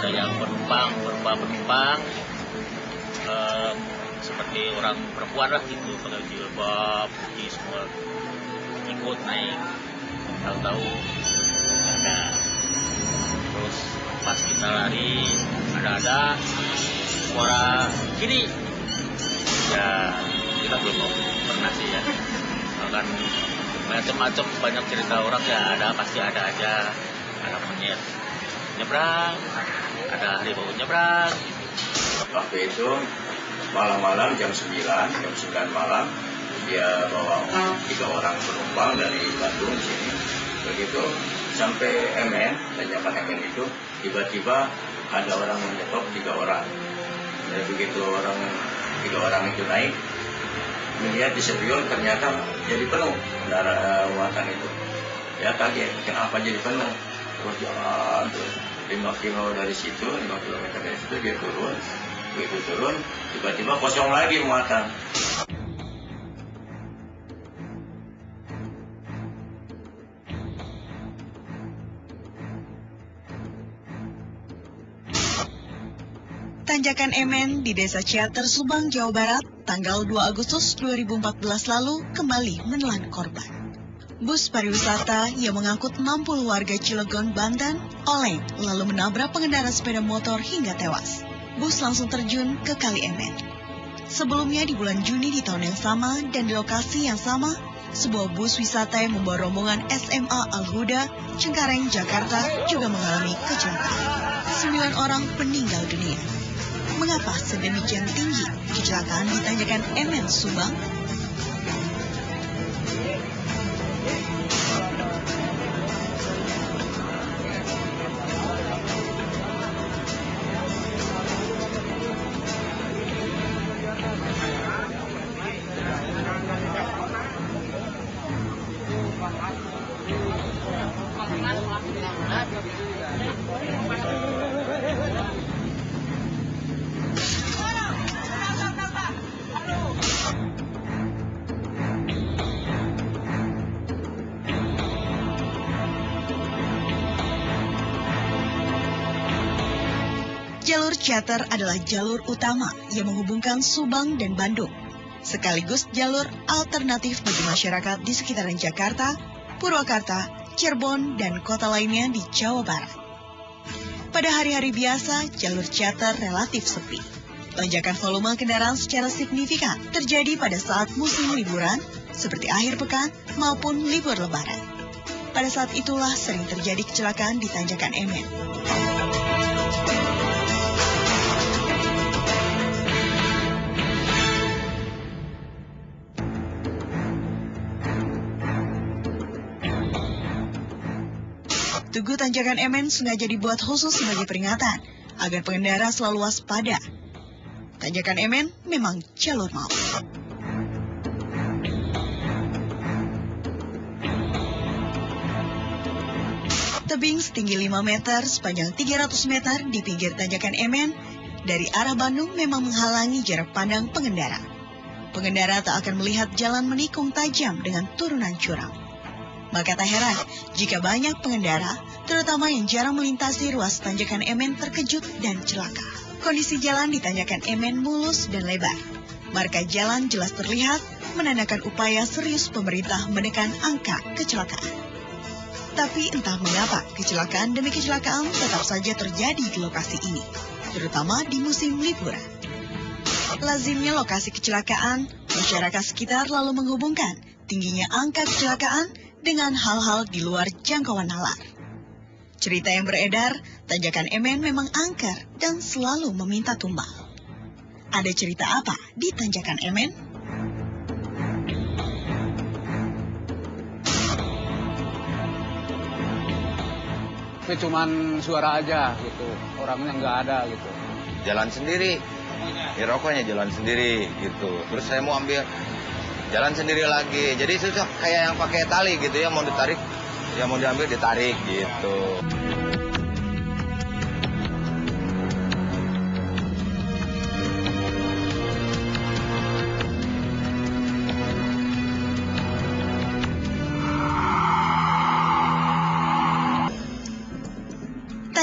ada yang penumpang, berupa penumpang seperti orang perempuan lah gitu, pakai jilbab, putih semua ikut naik, tahu-tahu ada. Terus pas kita lari ada suara gini, ya kita belum pernah sih ya, akan macam-macam banyak cerita orang ya, ada pasti ada aja, ada monyet nyebrang, ada harimau nyebrang. Waktu itu malam-malam jam 9 malam dia bawa 3 orang penumpang dari Bandung sini. Begitu sampai MN, tanjakan MN itu tiba-tiba ada orang menyetop 3 orang. Dan begitu 3 orang itu naik, melihat di spion ternyata jadi penuh kendaraan muatan itu. Ya kaget, kenapa jadi penuh? Terus jalan terus 5 kilo dari situ, 5 kilometer dari situ dia turun. Begitu turun, tiba-tiba kosong lagi muatan. Tanjakan MN di Desa Ciater, Subang, Jawa Barat, tanggal 2 Agustus 2014 lalu kembali menelan korban. Bus pariwisata yang mengangkut 60 warga Cilegon, Banten, oleng lalu menabrak pengendara sepeda motor hingga tewas. Bus langsung terjun ke Kali MN. Sebelumnya di bulan Juni di tahun yang sama dan di lokasi yang sama, sebuah bus wisata yang membawa rombongan SMA Al-Huda, Cengkareng, Jakarta juga mengalami kecelakaan. 9 orang meninggal dunia. Mengapa sedemikian tinggi kecelakaan di Tanjakan MN, Subang? Jalur Ciater adalah jalur utama yang menghubungkan Subang dan Bandung, sekaligus jalur alternatif bagi masyarakat di sekitaran Jakarta, Purwakarta, Cirebon, dan kota lainnya di Jawa Barat. Pada hari-hari biasa, jalur Ciater relatif sepi. Lonjakan volume kendaraan secara signifikan terjadi pada saat musim liburan, seperti akhir pekan maupun libur lebaran. Pada saat itulah sering terjadi kecelakaan di Tanjakan MN. Tugu Tanjakan MN sengaja dibuat khusus sebagai peringatan agar pengendara selalu waspada. Tanjakan MN memang jalur maut. Tebing setinggi 5 meter sepanjang 300 meter di pinggir Tanjakan MN dari arah Bandung memang menghalangi jarak pandang pengendara. Pengendara tak akan melihat jalan menikung tajam dengan turunan curam. Maka tak heran jika banyak pengendara, terutama yang jarang melintasi ruas Tanjakan MN terkejut dan celaka. Kondisi jalan di Tanjakan MN mulus dan lebar. Marka jalan jelas terlihat, menandakan upaya serius pemerintah menekan angka kecelakaan. Tapi entah mengapa kecelakaan demi kecelakaan tetap saja terjadi di lokasi ini, terutama di musim liburan. Lazimnya lokasi kecelakaan, masyarakat sekitar lalu menghubungkan tingginya angka kecelakaan dengan hal-hal di luar jangkauan nalar. Cerita yang beredar, Tanjakan MN memang angker dan selalu meminta tumbal. Ada cerita apa di Tanjakan MN? Tapi cuman suara aja gitu, orangnya nggak ada gitu. Jalan sendiri, ya rokoknya jalan sendiri gitu. Terus saya mau ambil jalan sendiri lagi, jadi susah kayak yang pakai tali gitu ya, mau ditarik, ya mau diambil ditarik gitu.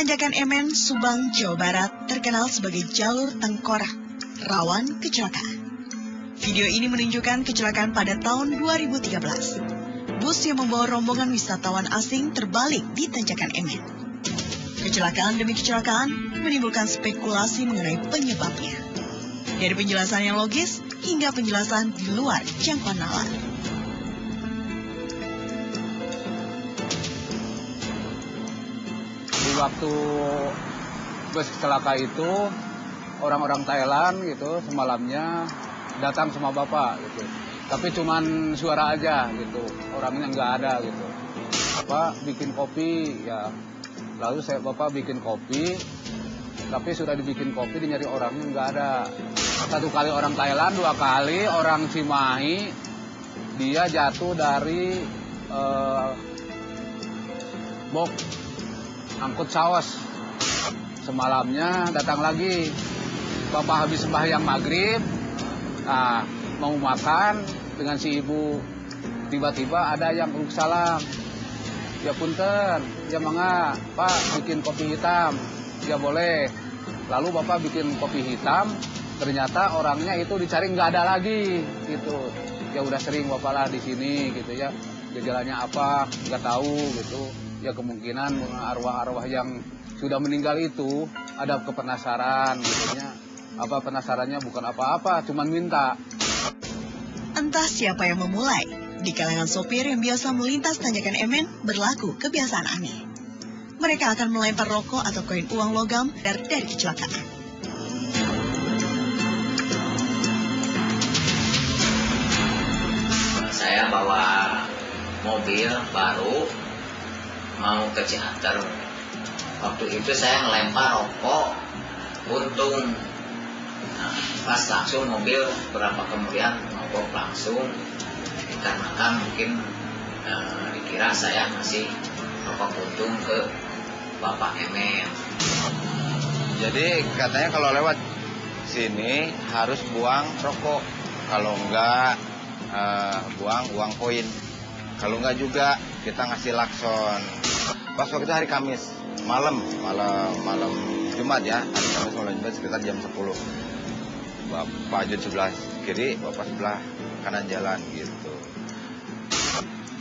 Tanjakan Emen, Subang, Jawa Barat terkenal sebagai jalur tengkorak, rawan kecelakaan. Video ini menunjukkan kecelakaan pada tahun 2013. Bus yang membawa rombongan wisatawan asing terbalik di Tanjakan Emen. Kecelakaan demi kecelakaan menimbulkan spekulasi mengenai penyebabnya. Dari penjelasan yang logis hingga penjelasan di luar jangkauan nalar. Di waktu bus celaka itu, orang-orang Thailand gitu semalamnya datang sama bapak gitu. Tapi cuman suara aja gitu, orangnya nggak ada gitu. Bapak bikin kopi ya, lalu bapak bikin kopi, tapi sudah dibikin kopi dinyari orangnya nggak ada. Satu kali orang Thailand, dua kali orang Cimahi, dia jatuh dari box angkut saus. Semalamnya datang lagi, bapak habis sembahyang maghrib, mau makan dengan si ibu, tiba-tiba ada yang peluk salam. Ya punten, ya mangga, Pak bikin kopi hitam, ya boleh. Lalu bapak bikin kopi hitam, ternyata orangnya itu dicari nggak ada lagi, gitu. Ya udah sering bapak lah di sini, gitu ya. Gejalanya apa, nggak tahu, gitu. Ya kemungkinan arwah-arwah yang sudah meninggal itu ada kepenasaran, gitu ya. Apa penasarannya bukan apa-apa, cuman minta. Entah siapa yang memulai, di kalangan sopir yang biasa melintas Tanjakan Emen berlaku kebiasaan aneh. Mereka akan melempar rokok atau koin uang logam dari kecelakaan. Saya bawa mobil baru mau ke Ciater. Waktu itu saya ngelempar rokok, untung. Nah, pas langsung mobil berapa kemudian mogok langsung, dikarenakan mungkin dikira saya ngasih rokok untung ke Bapak Emen. Jadi katanya kalau lewat sini harus buang rokok, kalau enggak buang uang koin, kalau enggak juga kita ngasih lakson. Pas waktu itu hari Kamis malam Jumat ya, hari Kamis malam Jumat sekitar jam 10. Bapak Jun sebelah kiri, bapak sebelah kanan jalan gitu.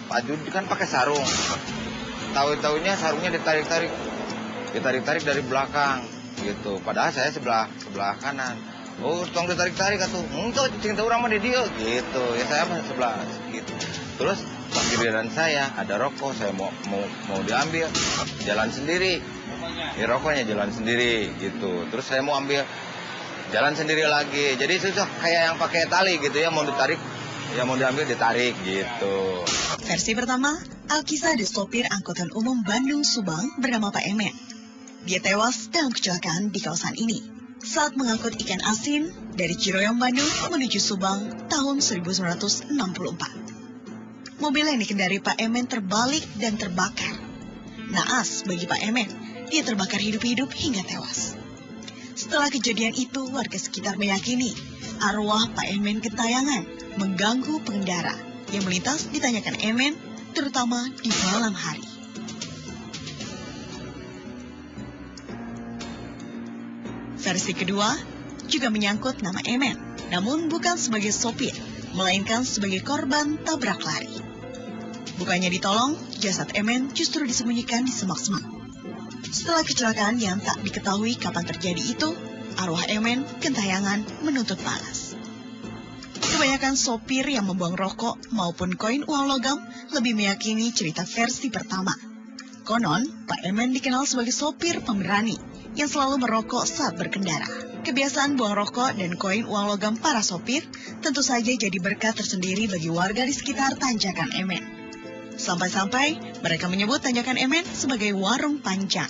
Pak Jun kan pakai sarung, tahu-tahunya sarungnya ditarik-tarik dari belakang gitu. Padahal saya sebelah kanan. Oh, tong ditarik-tarik atuh. Engkau cinta orang mah di dia gitu. Ya saya mah sebelah gitu. Terus pas giliran saya ada rokok, saya mau diambil, jalan sendiri. Ya rokoknya jalan sendiri gitu. Terus saya mau ambil, jalan sendiri lagi. Jadi susah kayak yang pakai tali gitu ya, mau ditarik, ya mau diambil ditarik gitu. Versi pertama, Alkisah di sopir angkutan umum Bandung Subang bernama Pak Emen. Dia tewas dalam kecelakaan di kawasan ini saat mengangkut ikan asin dari Ciroyom Bandung menuju Subang tahun 1964. Mobil yang dikendari Pak Emen terbalik dan terbakar. Naas bagi Pak Emen, dia terbakar hidup-hidup hingga tewas. Setelah kejadian itu, warga sekitar meyakini arwah Pak Emen gentayangan mengganggu pengendara yang melintas di Tanjakan Emen, terutama di malam hari. Versi kedua juga menyangkut nama Emen, namun bukan sebagai sopir, melainkan sebagai korban tabrak lari. Bukannya ditolong, jasad Emen justru disembunyikan di semak-semak. Setelah kecelakaan yang tak diketahui kapan terjadi itu, arwah Emen gentayangan menuntut balas. Kebanyakan sopir yang membuang rokok maupun koin uang logam lebih meyakini cerita versi pertama. Konon, Pak Emen dikenal sebagai sopir pemberani yang selalu merokok saat berkendara. Kebiasaan buang rokok dan koin uang logam para sopir tentu saja jadi berkah tersendiri bagi warga di sekitar Tanjakan Emen. Sampai-sampai mereka menyebut Tanjakan Emen sebagai warung panjang.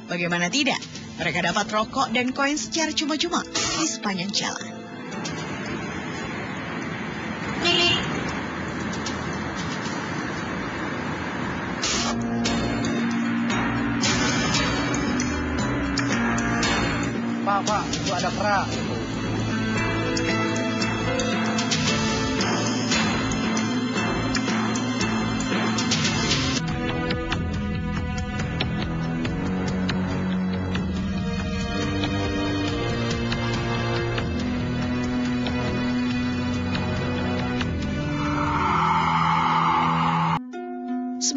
Bagaimana tidak, mereka dapat rokok dan koin secara cuma-cuma di sepanjang jalan. Pak, itu ada kerak.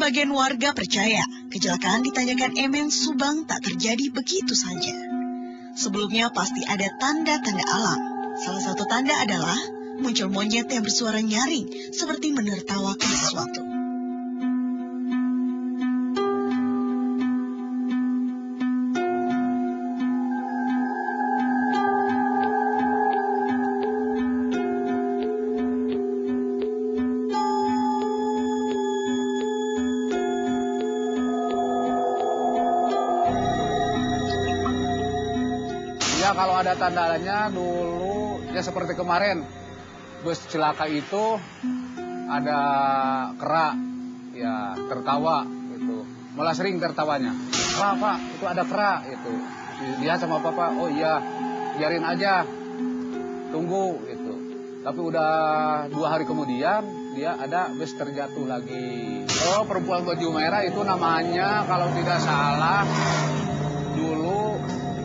Sebagian warga percaya kecelakaan di Tanjakan Emen, Subang tak terjadi begitu saja. Sebelumnya pasti ada tanda-tanda alam. Salah satu tanda adalah muncul monyet yang bersuara nyaring seperti menertawakan sesuatu. Ya kalau ada tandanya dulu ya seperti kemarin bus celaka itu ada kera ya tertawa gitu, malah sering tertawanya, Pak itu ada kera itu, dia sama papa, oh iya biarin aja tunggu gitu. Tapi udah 2 hari kemudian dia ada bus terjatuh lagi. Oh perempuan baju merah itu namanya kalau tidak salah dulu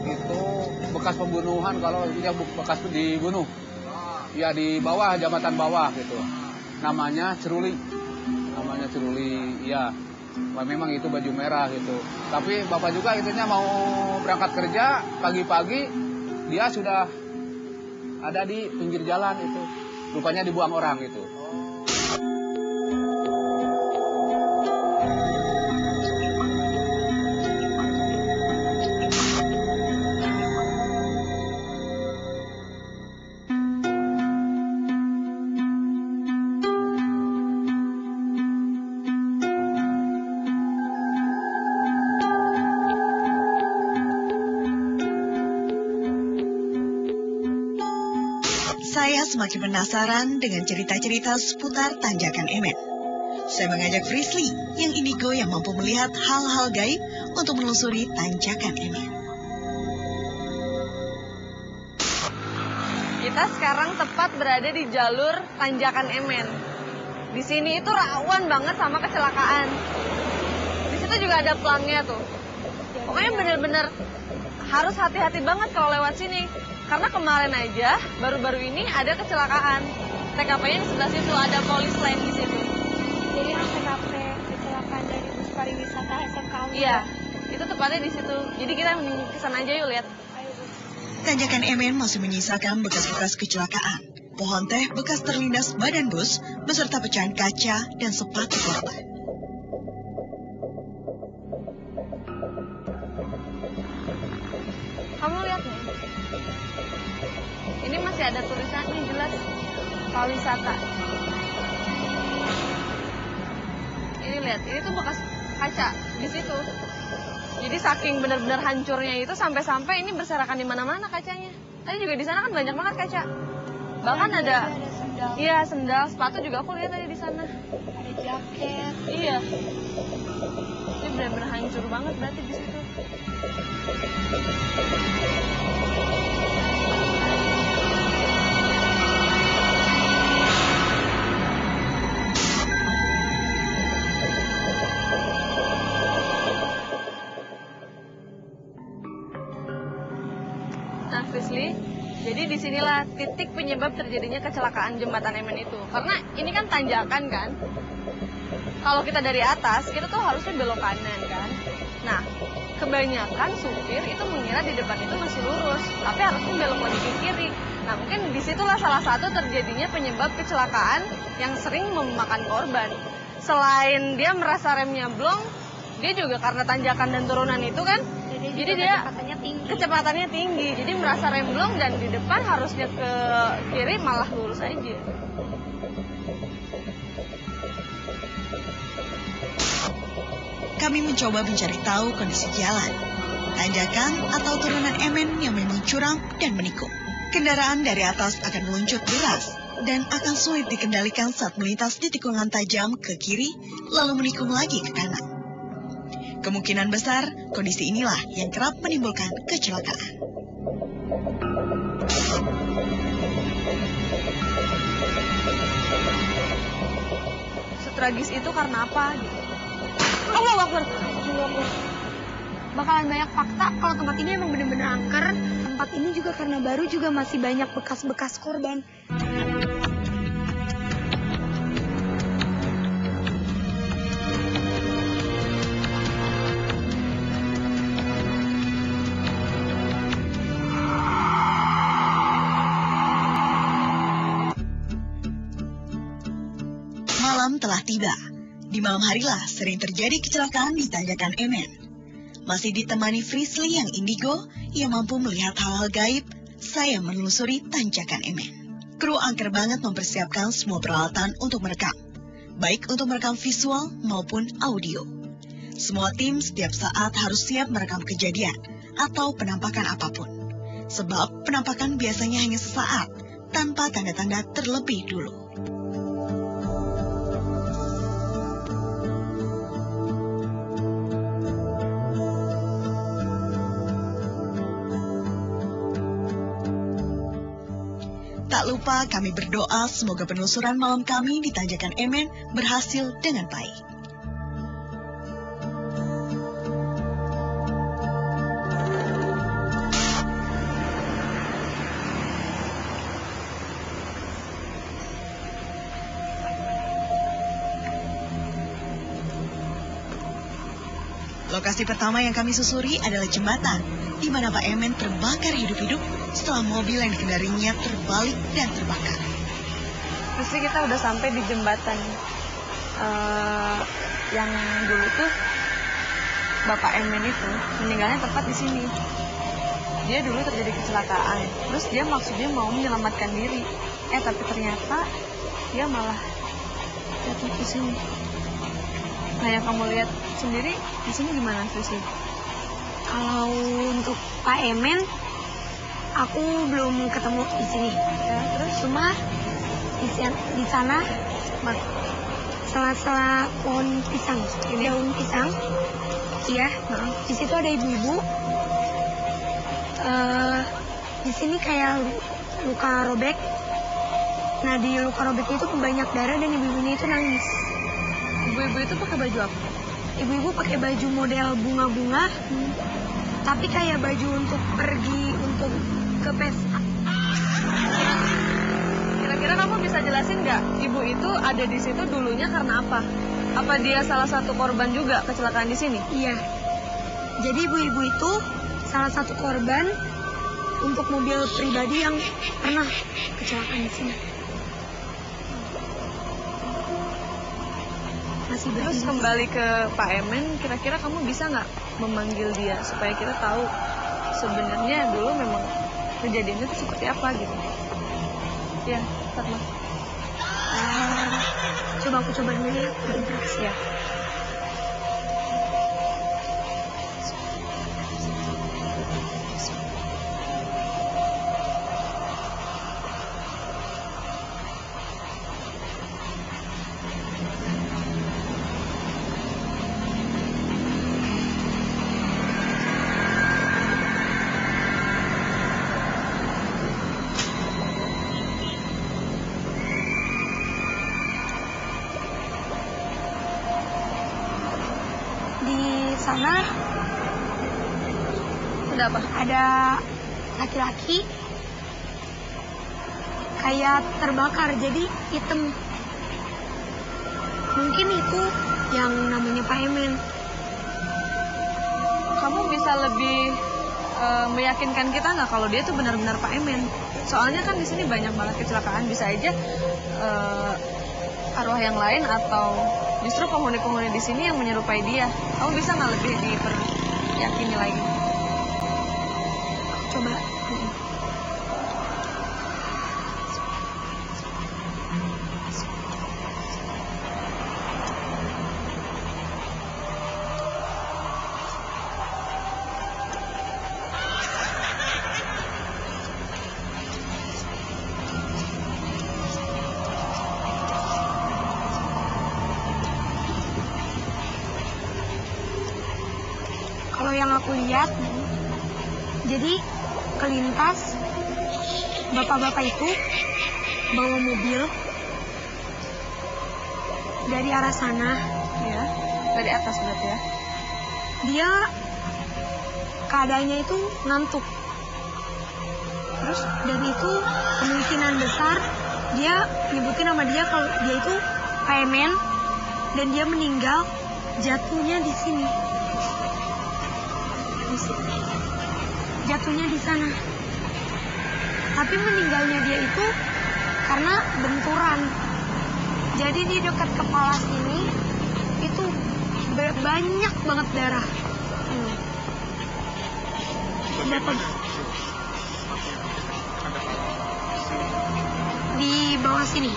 itu bekas pembunuhan, kalau dia bekas dibunuh ya di bawah, jambatan bawah gitu, namanya Ceruli ya. Memang itu baju merah gitu, tapi bapak juga itunya mau berangkat kerja pagi-pagi dia sudah ada di pinggir jalan itu, rupanya dibuang orang gitu. Saya semakin penasaran dengan cerita-cerita seputar Tanjakan Emen. Saya mengajak Frisly, yang indigo yang mampu melihat hal-hal gaib untuk menelusuri Tanjakan Emen. Kita sekarang tepat berada di jalur Tanjakan Emen. Di sini itu rawan banget sama kecelakaan. Di situ juga ada pelangnya tuh. Pokoknya bener-bener harus hati-hati banget kalau lewat sini. Karena kemarin aja, baru-baru ini ada kecelakaan. TKP-nya di sebelah situ, ada polis lain di situ. Jadi yang TKP kecelakaan dari bus pariwisata SMK. Iya, itu tepatnya di situ. Jadi kita kesana aja yuk lihat. Tanjakan Emen masih menyisakan bekas-bekas kecelakaan. Pohon teh bekas terlindas badan bus beserta pecahan kaca dan sepatu korban. Kamu lihat nih. Ini masih ada tulisannya jelas pariwisata. Ini lihat, ini tuh bekas kaca di situ. Jadi saking benar-benar hancurnya itu sampai-sampai ini berserakan di mana-mana kacanya. Tadi juga di sana kan banyak banget kaca. Bahkan ada sendal. Iya, sendal, sepatu juga aku lihat tadi di sana. Ada jaket. Iya. Ini benar-benar hancur banget berarti di situ. Nah, Frisly, jadi disinilah titik penyebab terjadinya kecelakaan jembatan Emen itu. Karena ini kan tanjakan kan. Kalau kita dari atas, kita tuh harusnya belok kanan kan. Nah, kebanyakan supir itu mengira di depan itu masih lurus, tapi harusnya belok lagi ke kiri. Nah, mungkin disitulah salah satu terjadinya penyebab kecelakaan yang sering memakan korban. Selain dia merasa remnya blong, dia juga karena tanjakan dan turunan itu kan, jadi dia kecepatannya tinggi, jadi merasa remblong dan di depan harusnya ke kiri malah lurus aja. Kami mencoba mencari tahu kondisi jalan, tanjakan atau turunan Emen yang memang curam dan menikung. Kendaraan dari atas akan meluncur deras dan akan sulit dikendalikan saat melintas di tikungan tajam ke kiri lalu menikung lagi ke kanan. Kemungkinan besar, kondisi inilah yang kerap menimbulkan kecelakaan. Setragis itu karena apa? Allahu Akbar. Bakalan banyak fakta kalau tempat ini emang bener-bener angker. Tempat ini juga karena baru juga masih banyak bekas-bekas korban. telah tiba. Di malam harilah sering terjadi kecelakaan di tanjakan Emen. Masih ditemani Frisly yang indigo, ia mampu melihat hal-hal gaib. Saya menelusuri tanjakan Emen. Kru angker banget mempersiapkan semua peralatan untuk merekam, baik untuk merekam visual maupun audio. Semua tim setiap saat harus siap merekam kejadian atau penampakan apapun. Sebab penampakan biasanya hanya sesaat, tanpa tanda-tanda terlebih dulu. Tak lupa kami berdoa semoga penelusuran malam kami di tanjakan Emen berhasil dengan baik. Lokasi pertama yang kami susuri adalah jembatan, di mana Pak Emen terbakar hidup-hidup setelah mobil yang dikendarinya terbalik dan terbakar. Terus kita udah sampai di jembatan yang dulu tuh Bapak Emen itu meninggalnya tepat di sini. Dia dulu terjadi kecelakaan, terus dia maksudnya mau menyelamatkan diri. Tapi ternyata dia malah jatuh di sini. Nah, yang kamu lihat sendiri di sini gimana sih? Kalau untuk Pak Emen, aku belum ketemu di sini. Ya, terus Cuma di sana sela-sela pohon pisang, daun pisang. Iya. Di situ ada ibu-ibu. Di sini kayak luka robek. Nah, di luka robek itu banyak darah dan ibu-ibunya itu nangis. ibu-ibu itu pakai baju apa? Ibu-ibu pakai baju model bunga-bunga, tapi kayak baju untuk pergi untuk ke pesta. Kira-kira kamu bisa jelasin nggak, ibu itu ada di situ dulunya karena apa? Apa dia salah satu korban juga kecelakaan di sini? Iya. Jadi ibu-ibu itu salah satu korban untuk mobil pribadi yang pernah kecelakaan di sini. Masih Terus kembali ke Pak Emen, kira-kira kamu bisa nggak memanggil dia supaya kita tahu sebenarnya dulu memang kejadiannya itu seperti apa gitu? Ya, Fatma. Coba aku coba dulu ya, berinteraksi ya. Sana Ada apa? ada laki-laki kayak terbakar jadi hitam. Mungkin itu yang namanya Pak Emen. Kamu bisa lebih meyakinkan kita nggak kalau dia itu benar-benar Pak Emen? Soalnya kan di sini banyak banget kecelakaan, bisa aja arwah yang lain atau justru penghuni-penghuni di sini yang menyerupai dia. Kamu bisa nggak lebih diperyakini lagi? Coba. Kalau yang aku lihat, jadi kelintas bapak-bapak itu bawa mobil dari arah sana, Ya, dari atas berarti ya. dia keadaannya itu ngantuk. Terus dan itu kemungkinan besar dia nyebutin nama dia kalau dia itu Pak Emen dan dia meninggal jatuhnya di sini. Jatuhnya di sana. Tapi meninggalnya dia itu karena benturan. Jadi di dekat kepala sini itu banyak banget darah. Dapat di bawah sini.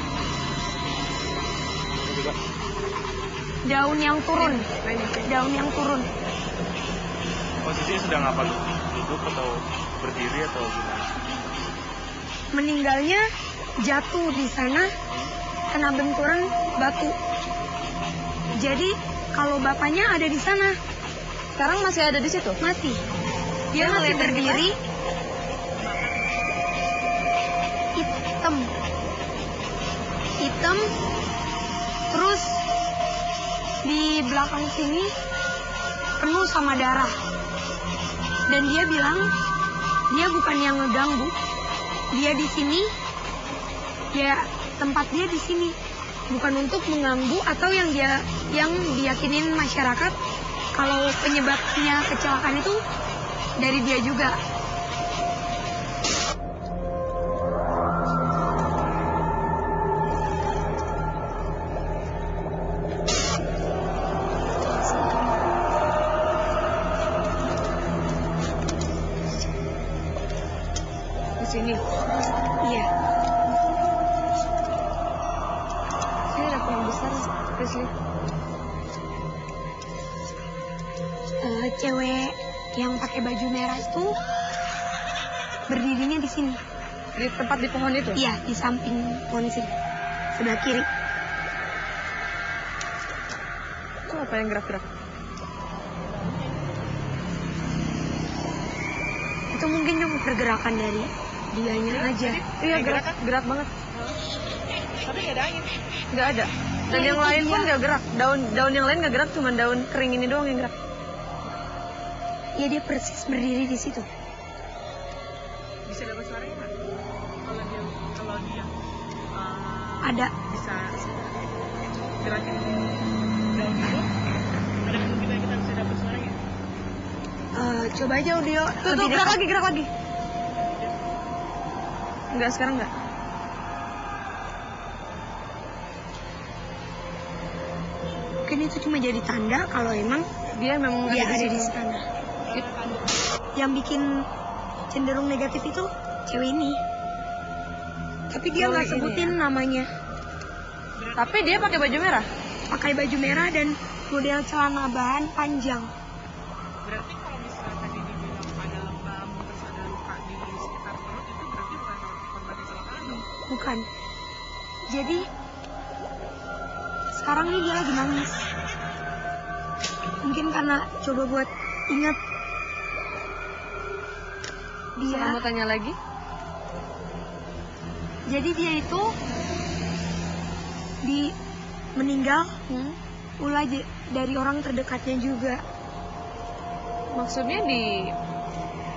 Daun yang turun. Daun yang turun. Posisinya sedang apa lu? Duduk atau berdiri atau gimana? Meninggalnya jatuh di sana kena benturan batu. Jadi kalau bapaknya ada di sana. Sekarang masih ada di situ? Masih. Dia masih berdiri. Hitam. Hitam. Terus di belakang sini penuh sama darah. Dan dia bilang dia bukan yang ngeganggu. Dia di sini. Ya tempat dia di sini. Bukan untuk mengganggu atau yang diyakinin masyarakat kalau penyebabnya kecelakaan itu dari dia juga. Di sini. Iya. Sini ada pohon besar, Prisly. Cewek yang pakai baju merah itu berdirinya di sini. Di tempat di pohon itu? Iya, di samping pohon sini. Sebelah kiri. Itu apa yang gerak-gerak? Itu mungkin cuma pergerakan dari dianya aja. Iya, gerak banget. Tapi nggak ada angin. Nggak ada. Dan Nah, yang itu lain dia. pun nggak gerak. Daun yang lain nggak gerak, cuma daun kering ini doang yang gerak. Ya dia persis berdiri di situ. Bisa dapat suaranya nggak? Kalau dia Ada. bisa gerakin daun itu, ada kemungkinan kita bisa dapat suaranya. Coba aja audio. Tuh, lebih gerak dekat. lagi. Enggak, sekarang enggak. Mungkin itu cuma jadi tanda kalau emang Dia memang dia ada ada di di situ. sana. Yang bikin cenderung negatif itu cewek ini. Tapi dia Cewek nggak ini sebutin namanya. Tapi dia pakai baju merah. Pakai baju merah dan model celana bahan panjang. Berarti kalau misalnya tadi dibilang ada lebam terus ada luka di sekitar perut itu berarti bukan korban kecelakaan dong? Bukan. Jadi sekarang ini dia lagi nangis. Mungkin karena coba buat ingat dia. Kamu tanya lagi? Jadi dia itu meninggal ulah dari orang terdekatnya juga. Maksudnya di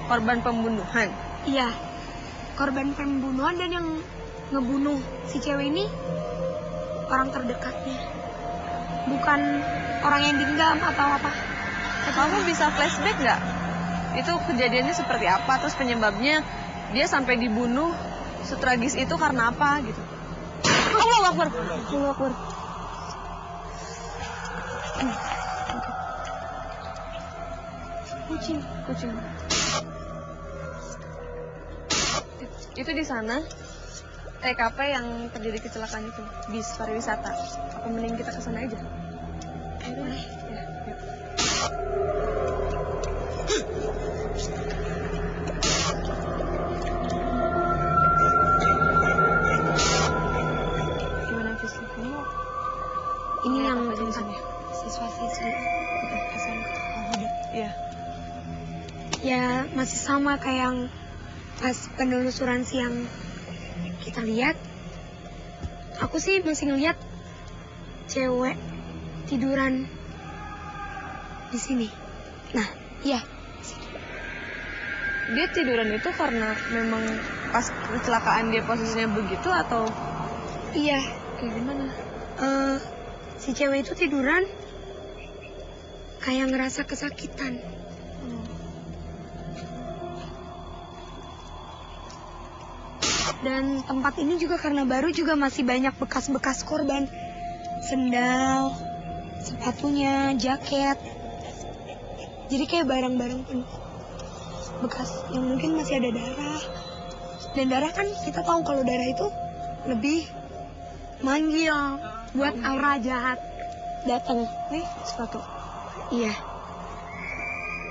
korban pembunuhan. Iya, korban pembunuhan dan yang ngebunuh si cewek ini orang terdekatnya. Bukan orang yang digenggam atau apa. Kamu bisa flashback nggak? Itu kejadiannya seperti apa? Terus penyebabnya dia sampai dibunuh setragis itu karena apa gitu? Allahu Akbar. Allahu Akbar. Kucing. Itu di sana TKP yang terjadi kecelakaan itu, bis pariwisata. Apa mending kita ke sana aja? Boleh. Ya, yuk. Gimana Fisli? Kamu Ini lihat yang apa aja di tempat sini? siswa-siswi SMK Al-Huda. Iya. Ya masih sama kayak yang pas penelusuran siang kita lihat. Aku sih masih ngeliat cewek tiduran di sini. Nah, iya. Dia tiduran itu karena memang pas kecelakaan dia posisinya begitu atau Iya, kayak gimana? si cewek itu tiduran kayak ngerasa kesakitan. Dan tempat ini juga karena baru juga masih banyak bekas-bekas korban. sendal, sepatunya, jaket. Jadi kayak barang-barang penuh bekas yang mungkin masih ada darah. Dan darah kan kita tahu kalau darah itu lebih manggil buat aura jahat datang. Nih sepatu. Iya.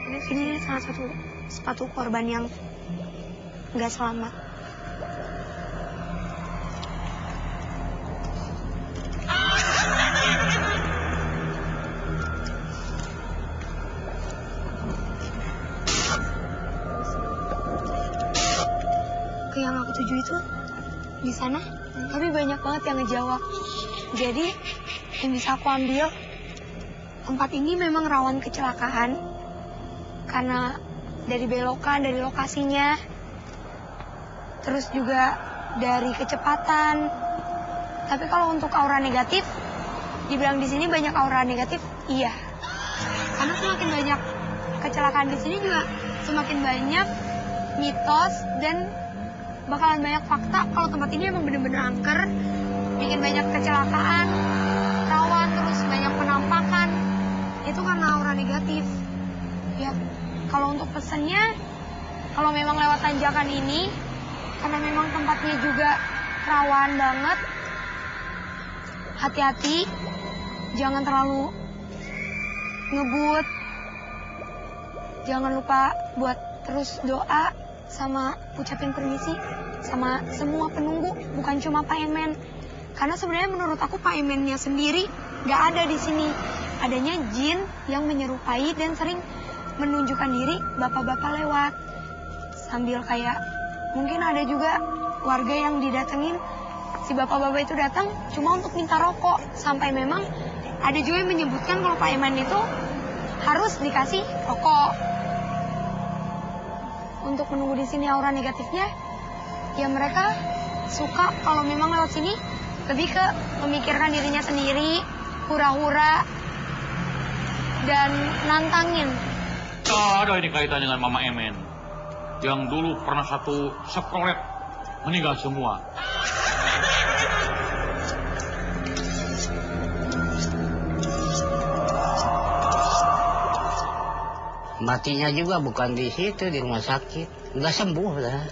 Ini salah satu sepatu korban yang nggak selamat. Ke yang aku tuju itu di sana, tapi banyak banget yang ngejawab. Jadi yang bisa aku ambil, tempat ini memang rawan kecelakaan karena dari belokan, dari lokasinya, terus juga dari kecepatan. Tapi kalau untuk aura negatif, dibilang di sini banyak aura negatif, iya. Karena semakin banyak kecelakaan di sini juga semakin banyak mitos dan bakalan banyak fakta kalau tempat ini emang bener-bener angker, bikin banyak kecelakaan, rawan, terus banyak penampakan. Itu karena aura negatif. Ya, kalau untuk pesannya, kalau memang lewat tanjakan ini, karena memang tempatnya juga rawan banget, hati-hati, jangan terlalu ngebut, jangan lupa buat terus doa, sama ucapin permisi sama semua penunggu, bukan cuma Pak Emen. Karena sebenarnya menurut aku Pak Emennya sendiri nggak ada di sini. Adanya jin yang menyerupai dan sering menunjukkan diri bapak-bapak lewat. Sambil kayak mungkin ada juga warga yang didatengin, si bapak-bapak itu datang cuma untuk minta rokok. Sampai memang ada juga yang menyebutkan kalau Pak Emen itu harus dikasih rokok. Untuk menunggu di sini aura negatifnya, ya mereka suka kalau memang lewat sini lebih ke memikirkan dirinya sendiri, hura-hura, dan nantangin. Ada ini kaitan dengan Mama Emen, yang dulu pernah satu seprolet meninggal semua. Matinya juga bukan di situ, di rumah sakit. Nggak sembuh lah.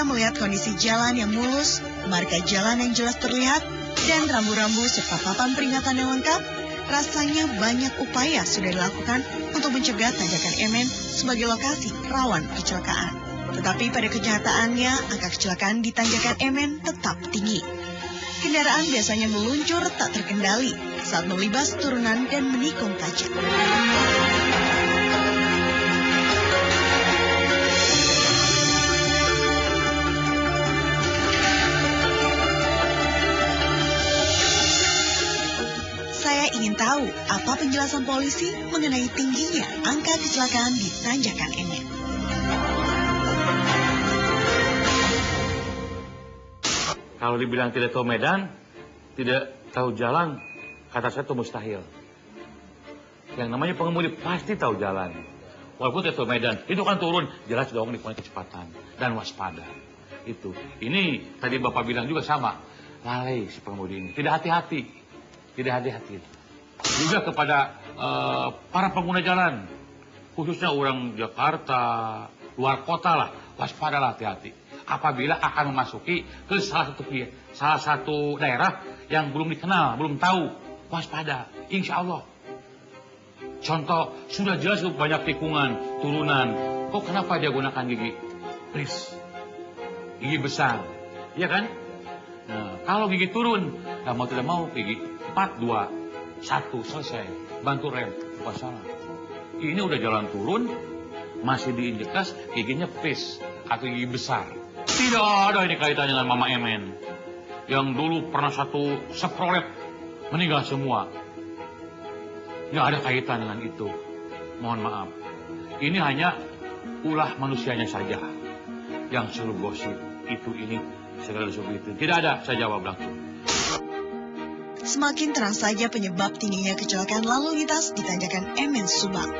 Melihat kondisi jalan yang mulus, marka jalan yang jelas terlihat, dan rambu-rambu serta papan peringatan yang lengkap, rasanya banyak upaya sudah dilakukan untuk mencegah tanjakan Emen sebagai lokasi rawan kecelakaan. Tetapi pada kenyataannya, angka kecelakaan di tanjakan Emen tetap tinggi. Kendaraan biasanya meluncur tak terkendali saat melibas turunan dan menikung kaca. Ingin tahu apa penjelasan polisi mengenai tingginya angka kecelakaan di tanjakan Emen. Kalau dibilang tidak tahu medan, tidak tahu jalan, kata saya itu mustahil. Yang namanya pengemudi pasti tahu jalan. Walaupun tidak tahu medan, itu kan turun, jelas dong dikurangi kecepatan dan waspada. Itu. Ini tadi Bapak bilang juga sama, lalai si pengemudi ini, tidak hati-hati. Tidak hati-hati. Juga kepada para pengguna jalan, khususnya orang Jakarta, luar kota lah, waspadalah, hati-hati. Apabila akan memasuki ke salah satu daerah yang belum dikenal, belum tahu, waspada, insya Allah. Contoh, sudah jelas banyak tikungan, turunan, kok kenapa dia gunakan gigi? Please, gigi besar, iya kan? Nah, kalau gigi turun, mau tidak mau gigi 4, 2, 1, selesai. Bantu rem, bukan salah. Ini udah jalan turun, masih diinjek gas, giginya pis atau gigi besar. Tidak ada ini kaitan dengan Mama Emen, yang dulu pernah satu seprolet meninggal semua. Nggak ada kaitan dengan itu. Mohon maaf. Ini hanya ulah manusianya saja yang suruh gosip itu ini segala sesuatu itu. Tidak ada, saya jawab langsung. Semakin terang saja penyebab tingginya kecelakaan lalu lintas di tanjakan MN Subang.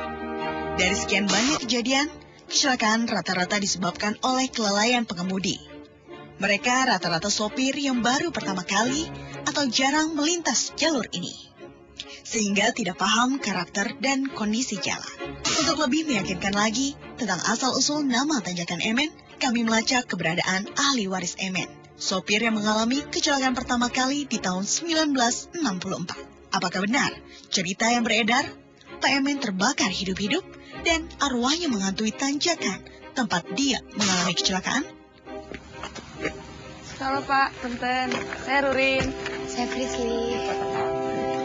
Dari sekian banyak kejadian, kecelakaan rata-rata disebabkan oleh kelalaian pengemudi. Mereka rata-rata sopir yang baru pertama kali atau jarang melintas jalur ini, sehingga tidak paham karakter dan kondisi jalan. Untuk lebih meyakinkan lagi tentang asal-usul nama tanjakan MN, kami melacak keberadaan ahli waris MN, sopir yang mengalami kecelakaan pertama kali di tahun 1964. Apakah benar cerita yang beredar? Pak MN terbakar hidup-hidup dan arwahnya menghantui tanjakan tempat dia mengalami kecelakaan? Halo Pak, punten. Saya Rurin. Saya Frisly.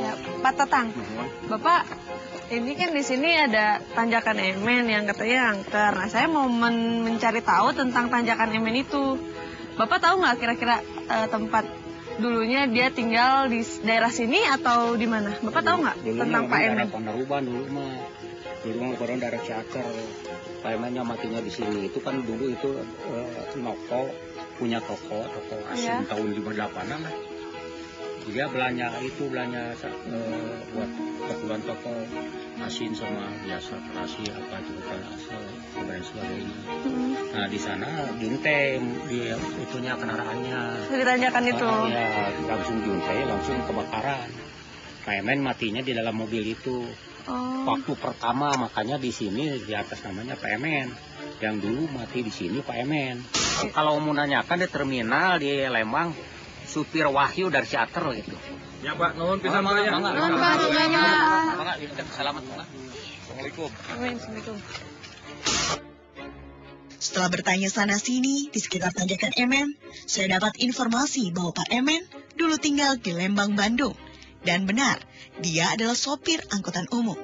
Ya, Pak Tatang. Bapak, ini kan di sini ada tanjakan MN yang katanya angker. Nah, saya mau mencari tahu tentang tanjakan MN itu. Bapak tahu nggak kira-kira tempat dulunya dia tinggal di daerah sini atau di mana? Bapak tahu nggak tentang Pak MN? Panaruban dulu mah orang daerah Ciater. Pak MN-nya matinya di sini. Itu kan dulu itu Noko punya toko asin tahun 58-an lah. Dia belanja buat keperluan toko asin sama biasa terasi apa itu dan sebagainya. Nah di sana juntem di itunya kendaraannya. Di tanjakan itu. Ya langsung juntai langsung kebakaran. Pak MN matinya di dalam mobil itu. Waktu pertama makanya di sini di atas namanya Pak MN. Yang dulu mati di sini Pak MN. Kalau mau nanyakan di terminal di Lembang, supir Wahyu dari Ciater gitu. Ya Pak, nuhun pisan Pak ya. Nuhun Pak, semuanya. Selamat Pak. Assalamualaikum. Assalamualaikum. Setelah bertanya sana-sini di sekitar tanjakan MN, saya dapat informasi bahwa Pak MN dulu tinggal di Lembang, Bandung. Dan benar, dia adalah sopir angkutan umum.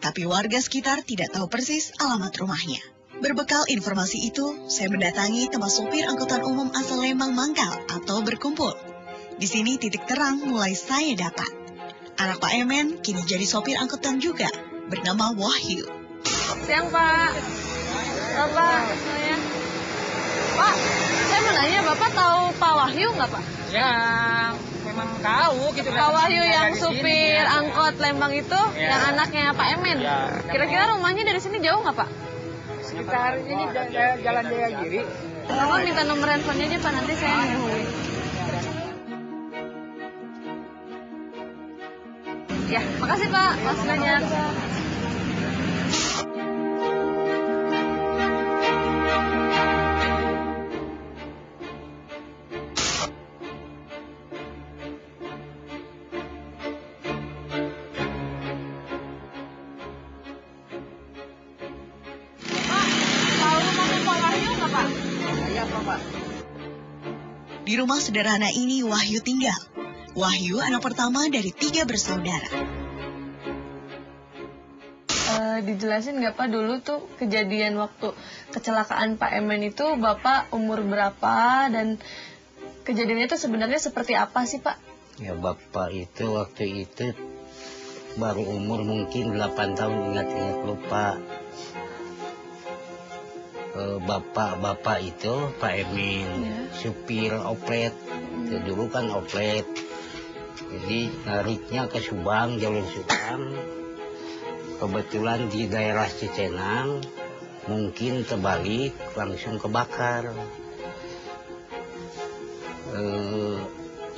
Tapi warga sekitar tidak tahu persis alamat rumahnya. Berbekal informasi itu, saya mendatangi tempat sopir angkutan umum asal Lembang mangkal atau berkumpul. Di sini titik terang mulai saya dapat. Anak Pak MN kini jadi sopir angkutan juga, bernama Wahyu. Siang Pak. Bapak, saya. Pak, saya mau nanya, Bapak tahu Pak Wahyu nggak Pak? Ya, memang tahu gitu. Pak Wahyu yang supir angkot Lembang itu, yang anaknya Pak MN. Kira-kira rumahnya dari sini jauh nggak Pak? Sekitar ini Jalan Jaya Giri. Bapak minta nomor handphonenya aja Pak, nanti saya hubungi. Ya, makasih Pak. Makasih banyak. Di rumah sederhana ini Wahyu tinggal. Wahyu anak pertama dari 3 bersaudara. Dijelasin nggak Pak dulu tuh kejadian waktu kecelakaan Pak MN itu Bapak umur berapa dan kejadiannya itu sebenarnya seperti apa sih Pak? Ya Bapak itu waktu itu baru umur mungkin 8 tahun, ingat-ingat lupa. Bapak itu Pak Emin, supir oplet. Dulu kan oplet. Jadi nariknya ke Subang, jalur Subang. Kebetulan di daerah Cicenang, mungkin terbalik langsung kebakar.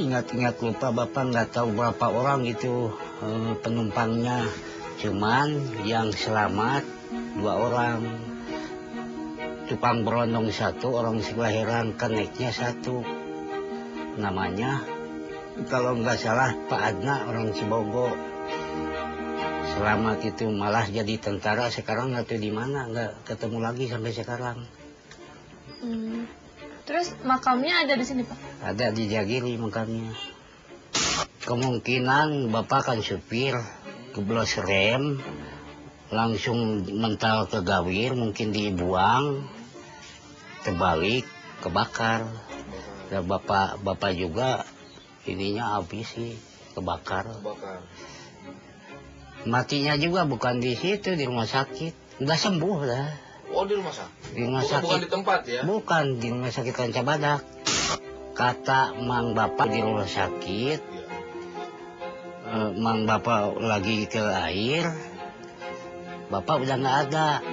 Ingat-ingat lupa Bapak nggak tahu berapa orang itu penumpangnya. Cuman yang selamat 2 orang. Tukang berondong 1, orang sekelahiran keneknya 1. Namanya, kalau nggak salah Pak Adna, orang Cibogo. Selamat itu malah jadi tentara, sekarang nggak tahu di mana, nggak ketemu lagi sampai sekarang. Terus makamnya ada di sini Pak? Ada di Jagiri makamnya. Kemungkinan Bapak kan supir, keblos rem, langsung mental ke gawir, mungkin dibuang, terbalik, kebakar. Dan bapak juga ininya habis sih, kebakar. Matinya juga bukan di situ, di rumah sakit. Udah sembuh dah. Oh, di rumah sakit? Di rumah sakit. Bukan di tempat ya? Bukan, di rumah sakit Ranca Badak. Kata Mang Bapak di rumah sakit, Mang Bapak lagi ke air, Bapak udah nggak ada.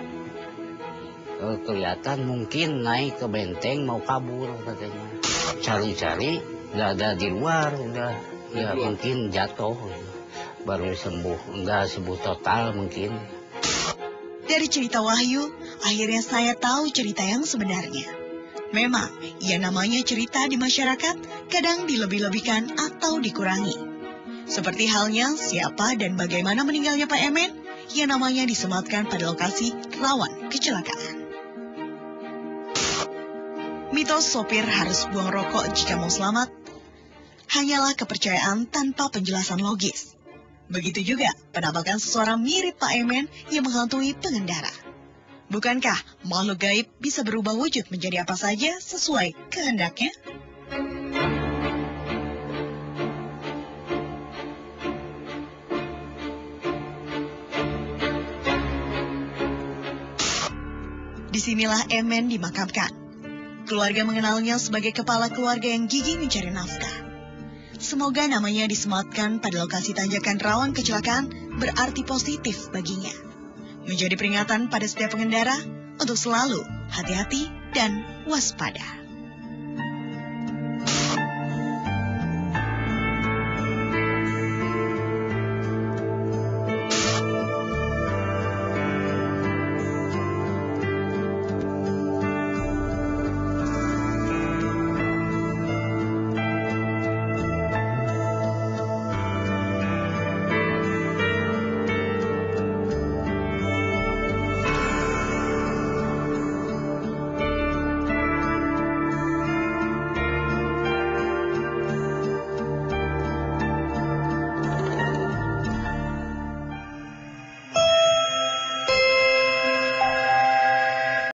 Kelihatan mungkin naik ke benteng mau kabur katanya. Cari-cari nggak ada di luar, udah ya mungkin jatuh, baru sembuh, nggak sembuh total mungkin. Dari cerita Wahyu, akhirnya saya tahu cerita yang sebenarnya. Memang, ya namanya cerita di masyarakat kadang dilebih-lebihkan atau dikurangi. Seperti halnya siapa dan bagaimana meninggalnya Pak Emen, yang namanya disematkan pada lokasi rawan kecelakaan. Mitos sopir harus buang rokok jika mau selamat hanyalah kepercayaan tanpa penjelasan logis. Begitu juga penampakan seseorang mirip Pak Emen yang menghantui pengendara. Bukankah makhluk gaib bisa berubah wujud menjadi apa saja sesuai kehendaknya? Disinilah Emen dimakamkan. Keluarga mengenalnya sebagai kepala keluarga yang gigih mencari nafkah. Semoga namanya disematkan pada lokasi tanjakan rawan kecelakaan berarti positif baginya. Menjadi peringatan pada setiap pengendara untuk selalu hati-hati dan waspada.